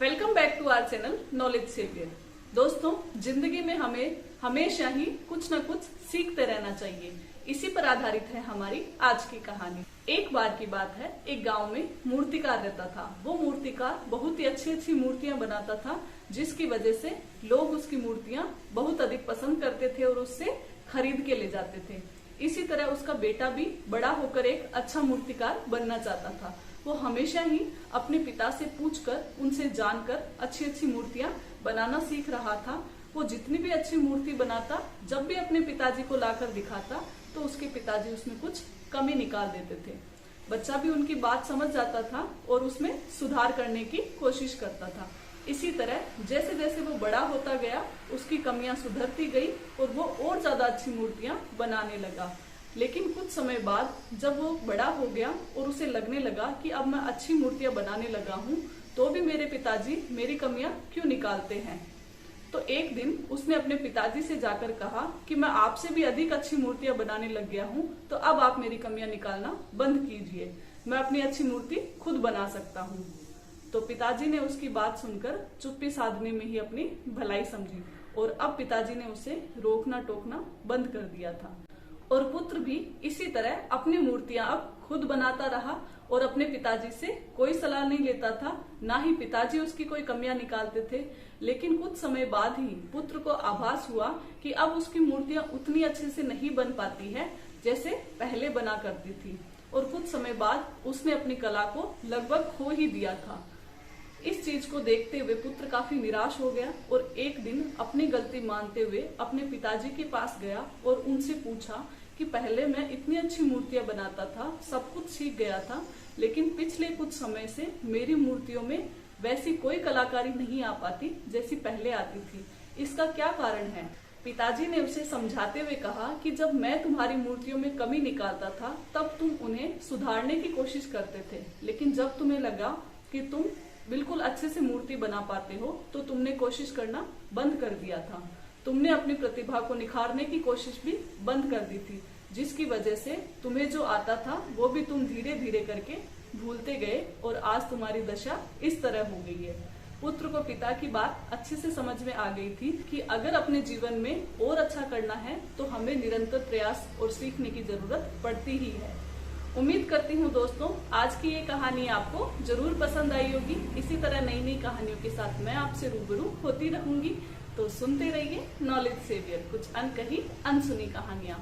Welcome back to our channel knowledge saviour. दोस्तों, जिंदगी में हमें हमेशा ही कुछ न कुछ सीखते रहना चाहिए। इसी पर आधारित है हमारी आज की कहानी। एक बार की बात है, एक गांव में मूर्तिकार रहता था। वो मूर्तिकार बहुत ही अच्छी अच्छी मूर्तियां बनाता था, जिसकी वजह से लोग उसकी मूर्तियां बहुत अधिक पसंद करते थे और उससे खरीद के ले जाते थे। इसी तरह उसका बेटा भी बड़ा होकर एक अच्छा मूर्तिकार बनना चाहता था। वो हमेशा ही अपने पिता से पूछकर, उनसे जानकर अच्छी अच्छी मूर्तियां बनाना सीख रहा था। वो जितनी भी अच्छी मूर्ति बनाता, जब भी अपने पिताजी को लाकर दिखाता, तो उसके पिताजी उसमें कुछ कमी निकाल देते थे। बच्चा भी उनकी बात समझ जाता था और उसमें सुधार करने की कोशिश करता था। इसी तरह जैसे जैसे वो बड़ा होता गया, उसकी कमियां सुधरती गई और वो और ज्यादा अच्छी मूर्तियां बनाने लगा। लेकिन कुछ समय बाद जब वो बड़ा हो गया और उसे लगने लगा कि अब मैं अच्छी मूर्तियां बनाने लगा हूँ, तो भी मेरे पिताजी मेरी कमियां क्यों निकालते हैं। तो एक दिन उसने अपने पिताजी से जाकर कहा कि मैं आपसे भी अधिक अच्छी मूर्तियां बनाने लग गया हूँ, तो अब आप मेरी कमियां निकालना बंद कीजिए। मैं अपनी अच्छी मूर्ति खुद बना सकता हूँ। तो पिताजी ने उसकी बात सुनकर चुप्पी साधने में ही अपनी भलाई समझी और अब पिताजी ने उसे रोकना टोकना बंद कर दिया था। और पुत्र भी इसी तरह अपनी मूर्तियां अब खुद बनाता रहा और अपने पिताजी से कोई सलाह नहीं लेता था, ना ही पिताजी उसकी कोई कमियां निकालते थे। लेकिन कुछ समय बाद ही पुत्र को आभास हुआ कि अब उसकी मूर्तियां उतनी अच्छे से नहीं बन पाती है जैसे पहले बना करती थी, और कुछ समय बाद उसने अपनी कला को लगभग खो ही दिया था। इस चीज को देखते हुए पुत्र काफी निराश हो गया और एक दिन अपनी गलती मानते हुए अपने पिताजी के पास गया और उनसे पूछा कि पहले मैं इतनी अच्छी मूर्तियां बनाता था, सब कुछ सीख गया था, लेकिन पिछले कुछ समय से मेरी मूर्तियों में वैसी कोई कलाकारी नहीं आ पाती जैसी पहले आती थी। इसका क्या कारण है? पिताजी ने उसे समझाते हुए कहा कि जब मैं तुम्हारी मूर्तियों में कमी निकालता था, तब तुम उन्हें सुधारने की कोशिश करते थे, लेकिन जब तुम्हें लगा कि तुम बिल्कुल अच्छे से मूर्ति बना पाते हो, तो तुमने कोशिश करना बंद कर दिया था। तुमने अपनी प्रतिभा को निखारने की कोशिश भी बंद कर दी थी, जिसकी वजह से तुम्हें जो आता था वो भी तुम धीरे धीरे करके भूलते गए और आज तुम्हारी दशा इस तरह हो गई है। पुत्र को पिता की बात अच्छे से समझ में आ गई थी कि अगर अपने जीवन में और अच्छा करना है तो हमें निरंतर प्रयास और सीखने की जरूरत पड़ती ही है। उम्मीद करती हूँ दोस्तों, आज की ये कहानी आपको जरूर पसंद आई होगी। इसी तरह नई नई कहानियों के साथ मैं आपसे रूबरू होती रहूंगी। तो सुनते रहिए नॉलेज सेवियर, कुछ अनकही अनसुनी कहानियां।